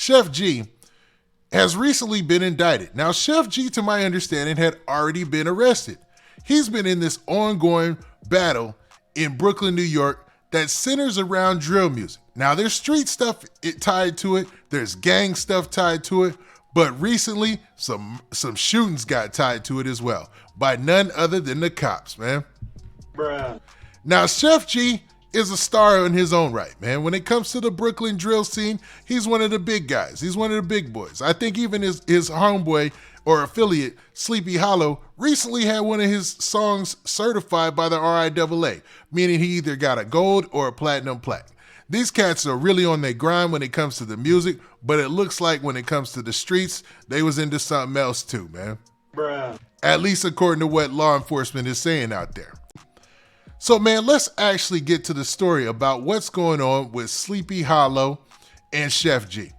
Sheff G has recently been indicted. Now, Sheff G, to my understanding, had already been arrested. He's been in this ongoing battle in Brooklyn, New York that centers around drill music. Now, there's street stuff tied to it. There's gang stuff tied to it. But recently, some shootings got tied to it as well by none other than the cops, man. Bruh. Now, Sheff G is a star in his own right, man. When it comes to the Brooklyn drill scene, he's one of the big guys. He's one of the big boys. I think even his homeboy or affiliate, Sleepy Hallow, recently had one of his songs certified by the RIAA, meaning he either got a gold or a platinum plaque. These cats are really on their grind when it comes to the music, but it looks like when it comes to the streets, they was into something else too, man. Bruh. At least according to what law enforcement is saying out there. So, man, let's actually get to the story about what's going on with Sleepy Hallow and Sheff G.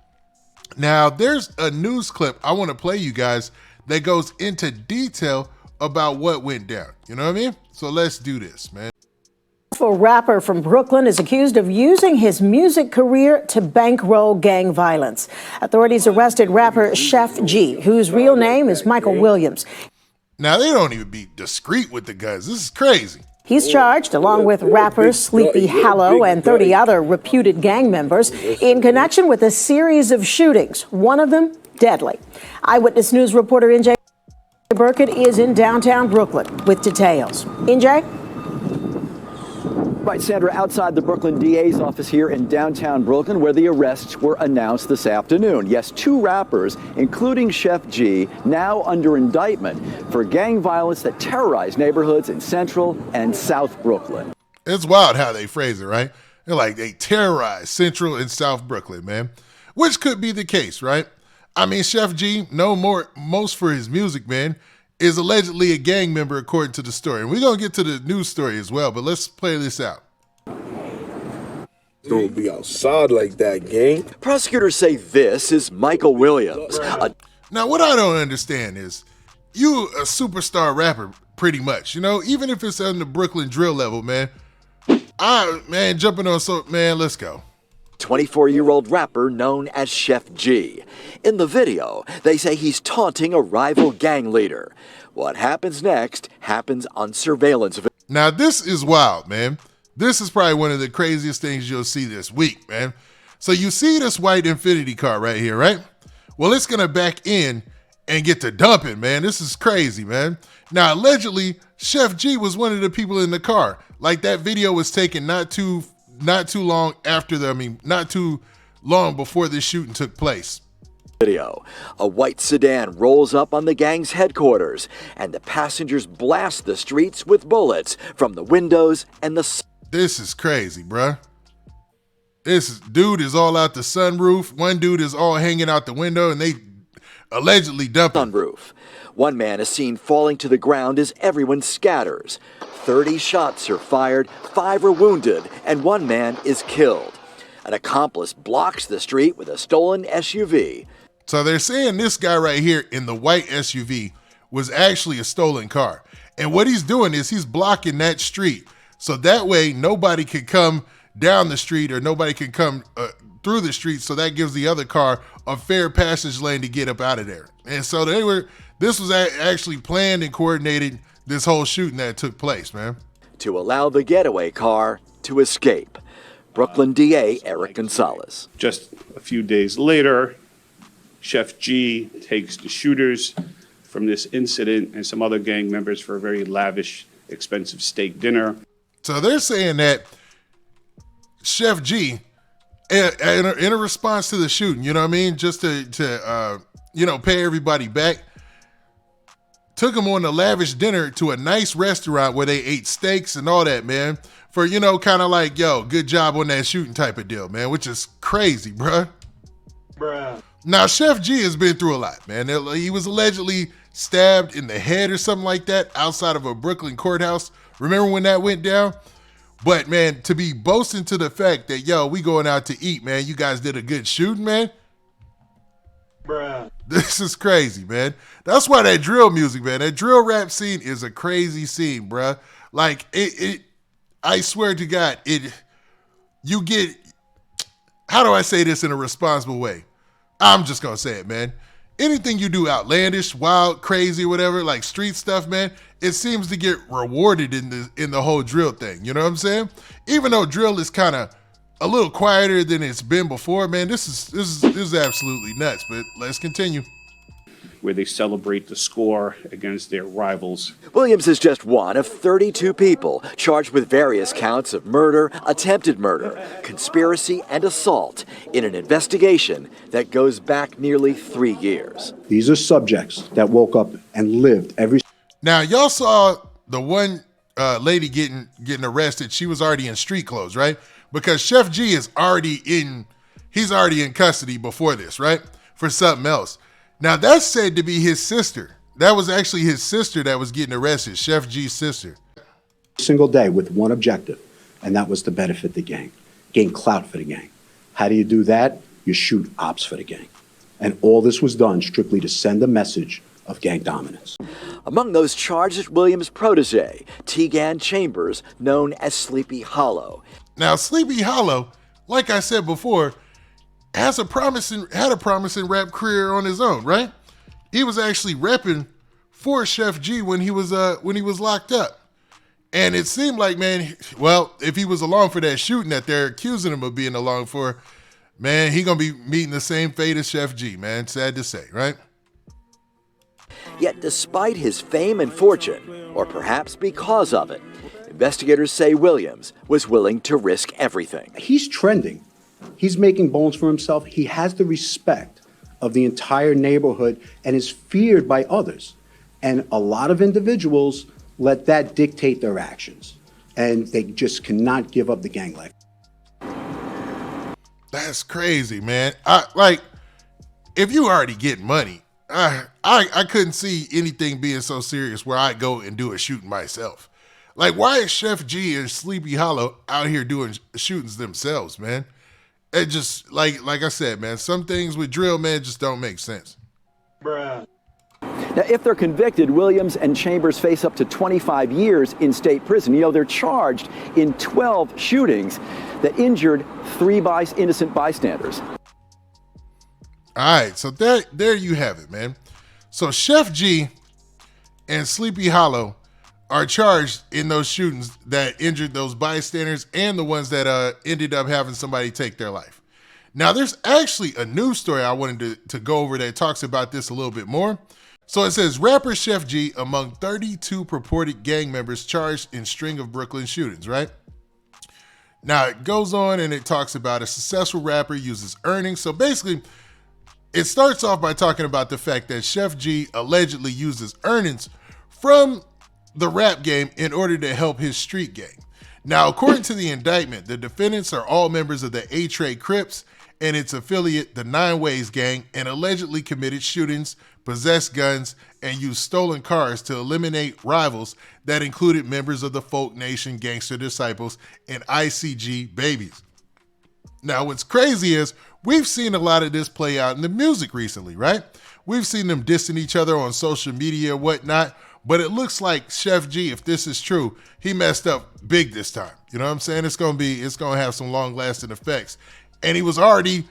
Now, there's a news clip I want to play you guys that goes into detail about what went down. You know what I mean? So let's do this, man. A rapper from Brooklyn is accused of using his music career to bankroll gang violence. Authorities arrested rapper Sheff G, whose real name is Michael Williams. Now, they don't even be discreet with the guns. This is crazy. He's charged, along with rappers Sleepy Hallow and 30 other reputed gang members, in connection with a series of shootings, one of them deadly. Eyewitness News reporter NJ Burkett is in downtown Brooklyn with details. NJ? Right, Sandra, outside the Brooklyn DA's office here in downtown Brooklyn, where the arrests were announced this afternoon. Yes, 2 rappers, including Sheff G, now under indictment for gang violence that terrorized neighborhoods in Central and South Brooklyn. It's wild how they phrase it, right? They're like, they terrorize Central and South Brooklyn, man. Which could be the case, right? I mean, Sheff G, most for his music, man, is allegedly a gang member according to the story. And we're going to get to the news story as well, but let's play this out. Don't be outside like that, gang. Prosecutors say this is Michael Williams. Now, what I don't understand is you a superstar rapper, pretty much. You know, even if it's on the Brooklyn drill level, man. Jumping on let's go. 24-year-old rapper known as Sheff G. In the video, they say he's taunting a rival gang leader. What happens next happens on surveillance. Now, this is wild, man. This is probably one of the craziest things you'll see this week, man. So you see this white Infinity car right here, right? Well, it's going to back in and get to dumping, man. This is crazy, man. Now, allegedly, Sheff G was one of the people in the car. Like, that video was taken not too long before this shooting took place. Video. A white sedan rolls up on the gang's headquarters, and the passengers blast the streets with bullets from the windows and the... This is crazy, bruh. This dude is all out the sunroof. One dude is all hanging out the window, and they allegedly dumped him. Sunroof. One man is seen falling to the ground as everyone scatters. 30 shots are fired, 5 are wounded, and 1 man is killed. An accomplice blocks the street with a stolen SUV. So they're saying this guy right here in the white SUV was actually a stolen car. And what he's doing is he's blocking that street. So that way nobody can come down the street or nobody can come through the street. So that gives the other car a fair passage lane to get up out of there. And so this was actually planned and coordinated, this whole shooting that took place, man. To allow the getaway car to escape. Brooklyn DA Eric Gonzalez. Just a few days later, Sheff G takes the shooters from this incident and some other gang members for a very lavish, expensive steak dinner. So they're saying that Sheff G, in a response to the shooting, you know what I mean, just to pay everybody back, took them on a lavish dinner to a nice restaurant where they ate steaks and all that, man, for, kind of like, yo, good job on that shooting type of deal, man, which is crazy, bruh. Now, Sheff G has been through a lot, man. He was allegedly stabbed in the head or something like that outside of a Brooklyn courthouse. Remember when that went down? But, man, to be boasting to the fact that, yo, we going out to eat, man, you guys did a good shooting, man. This is crazy, man. That's why that drill music, man, that drill rap scene is a crazy scene, bruh. Like, I swear to God, how do I say this in a responsible way? I'm just gonna say it, man. Anything you do outlandish, wild, crazy, whatever, like street stuff, man, it seems to get rewarded in the whole drill thing. You know what I'm saying? Even though drill is kind of a little quieter than it's been before, man, this is absolutely nuts. But let's continue. Where they celebrate the score against their rivals. Williams is just one of 32 people charged with various counts of murder, attempted murder, conspiracy, and assault in an investigation that goes back nearly 3 years. These are subjects that woke up and lived every... Now, y'all saw the one lady getting arrested. She was already in street clothes, right? Because Sheff G is he's already in custody before this, right? For something else. Now, that's said to be his sister. That was actually his sister that was getting arrested, Sheff G's sister. single day with one objective, and that was to benefit the gang, gain clout for the gang. How do you do that? You shoot ops for the gang. And all this was done strictly to send a message of gang dominance. Among those charged is Williams' protege, Tegan Chambers, known as Sleepy Hallow. Now, Sleepy Hallow, like I said before, had a promising rap career on his own, right? He was actually repping for Sheff G when he was locked up. And it seemed like, man, well, if he was along for that shooting that they're accusing him of being along for, man, he gonna be meeting the same fate as Sheff G, man. Sad to say, right? Yet despite his fame and fortune, or perhaps because of it, investigators say Williams was willing to risk everything. He's trending. He's making bones for himself. He has the respect of the entire neighborhood and is feared by others. And a lot of individuals let that dictate their actions. And they just cannot give up the gang life. That's crazy, man. If you already get money, I couldn't see anything being so serious where I go and do a shooting myself. Like, why is Sheff G and Sleepy Hallow out here doing shootings themselves, man? It just, like I said, man, some things with drill, man, just don't make sense. Bruh. Now, if they're convicted, Williams and Chambers face up to 25 years in state prison. You know, they're charged in 12 shootings that injured 3 innocent bystanders. All right, so there you have it, man. So Sheff G and Sleepy Hallow are charged in those shootings that injured those bystanders and the ones that ended up having somebody take their life. Now, there's actually a news story I wanted to go over that talks about this a little bit more. So it says, rapper Sheff G among 32 purported gang members charged in string of Brooklyn shootings, right? Now, it goes on and it talks about a successful rapper uses earnings. So basically, it starts off by talking about the fact that Sheff G allegedly uses earnings from the rap game in order to help his street gang. Now, according to the indictment, the defendants are all members of the A-Trade Crips and its affiliate, the Nine Ways Gang, and allegedly committed shootings, possessed guns, and used stolen cars to eliminate rivals that included members of the Folk Nation Gangster Disciples and ICG Babies. Now, what's crazy is we've seen a lot of this play out in the music recently, right? We've seen them dissing each other on social media and whatnot, but it looks like Sheff G, if this is true, he messed up big this time. You know what I'm saying? It's gonna have some long-lasting effects. And he was already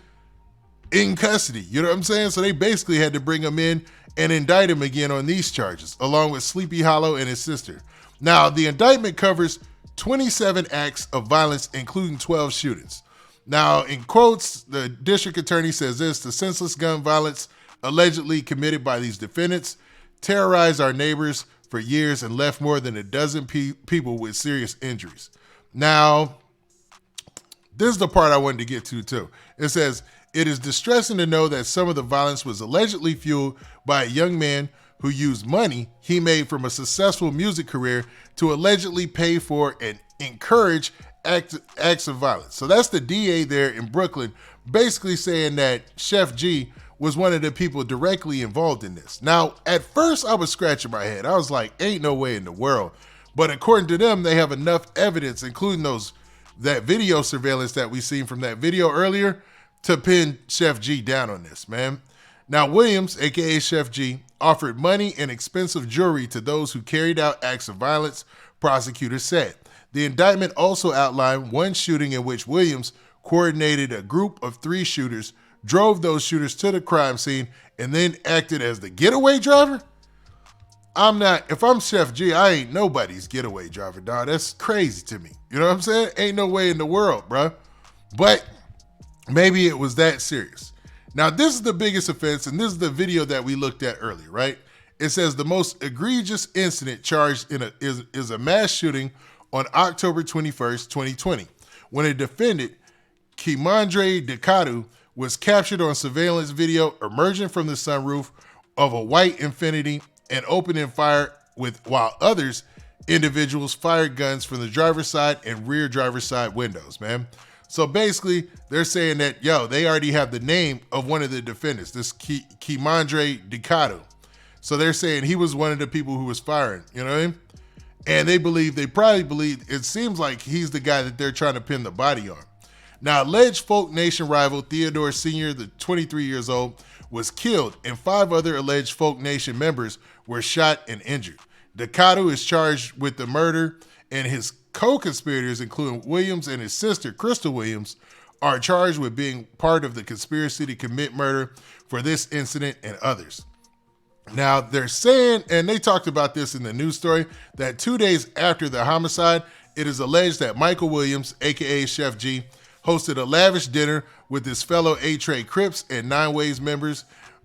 in custody. You know what I'm saying? So they basically had to bring him in and indict him again on these charges, along with Sleepy Hallow and his sister. Now, the indictment covers 27 acts of violence, including 12 shootings. Now, in quotes, the district attorney says this: the senseless gun violence allegedly committed by these defendants terrorized our neighbors for years and left more than a dozen people with serious injuries. Now, this is the part I wanted to get to too. It says, it is distressing to know that some of the violence was allegedly fueled by a young man who used money he made from a successful music career to allegedly pay for and encourage acts of violence. So that's the DA there in Brooklyn basically saying that Sheff G was one of the people directly involved in this. Now, at first I was scratching my head. I was like, ain't no way in the world. But according to them, they have enough evidence, including that video surveillance that we seen from that video earlier, to pin Sheff G down on this, man. Now, Williams, aka Sheff G, offered money and expensive jewelry to those who carried out acts of violence, prosecutors said. The indictment also outlined one shooting in which Williams coordinated a group of 3 shooters drove those shooters to the crime scene, and then acted as the getaway driver? If I'm Sheff G, I ain't nobody's getaway driver, dog. That's crazy to me. You know what I'm saying? Ain't no way in the world, bro. But maybe it was that serious. Now, this is the biggest offense, and this is the video that we looked at earlier, right? It says the most egregious incident charged is a mass shooting on October 21st, 2020, when a defendant, Kimandre Decadu, was captured on surveillance video emerging from the sunroof of a white Infiniti and opening fire while individuals fired guns from the driver's side and rear driver's side windows, man. So basically, they're saying that, they already have the name of one of the defendants, this Kimandre Decadu. So they're saying he was one of the people who was firing, you know what I mean? And they probably believe, it seems like he's the guy that they're trying to pin the body on. Now, alleged Folk Nation rival Theodore Sr., the 23 years old, was killed, and 5 other alleged Folk Nation members were shot and injured. Decadu is charged with the murder, and his co-conspirators, including Williams and his sister, Crystal Williams, are charged with being part of the conspiracy to commit murder for this incident and others. Now, they're saying, and they talked about this in the news story, that 2 days after the homicide, it is alleged that Michael Williams, aka Sheff G, hosted a lavish dinner with his fellow A-Tray Crips and Nine Ways members,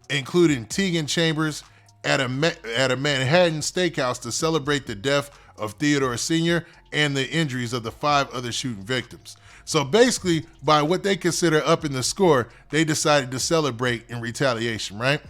including Tegan Chambers, at a Manhattan steakhouse to celebrate the death of Theodore Sr. and the injuries of the 5 other shooting victims. So basically, by what they consider up in the score, they decided to celebrate in retaliation, right?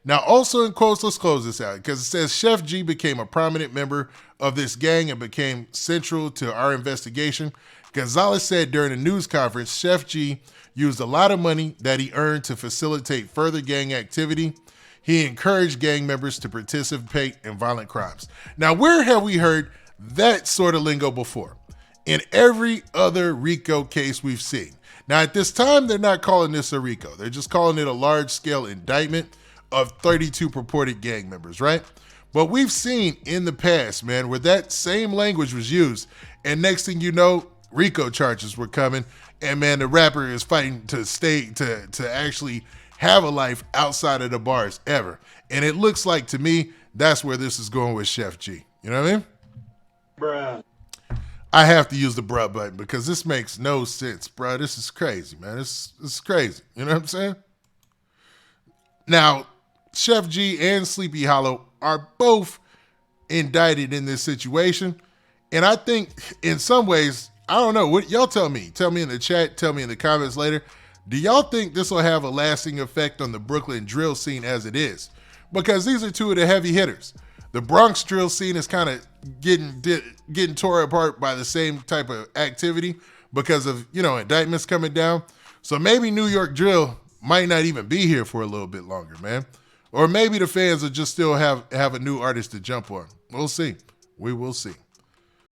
Now, also in quotes, let's close this out, because it says Sheff G became a prominent member of this gang and became central to our investigation. Gonzalez said during a news conference, Sheff G used a lot of money that he earned to facilitate further gang activity. He encouraged gang members to participate in violent crimes. Now, where have we heard that sort of lingo before? In every other RICO case we've seen. Now, at this time, they're not calling this a RICO. They're just calling it a large-scale indictment of 32 purported gang members, right? But we've seen in the past, man, where that same language was used, and next thing you know, RICO charges were coming, and man, the rapper is fighting to actually have a life outside of the bars ever. And it looks like, to me, that's where this is going with Sheff G. You know what I mean? Bruh. I have to use the bruh button because this makes no sense, bruh. This is crazy, man. This is crazy. You know what I'm saying? Now, Sheff G and Sleepy Hallow are both indicted in this situation. And I think in some ways, I don't know, what y'all tell me. Tell me in the chat, tell me in the comments later. Do y'all think this will have a lasting effect on the Brooklyn drill scene as it is? Because these are 2 of the heavy hitters. The Bronx drill scene is kind of getting tore apart by the same type of activity because of, indictments coming down. So maybe New York drill might not even be here for a little bit longer, man. Or maybe the fans will just still have a new artist to jump on. We'll see. We will see.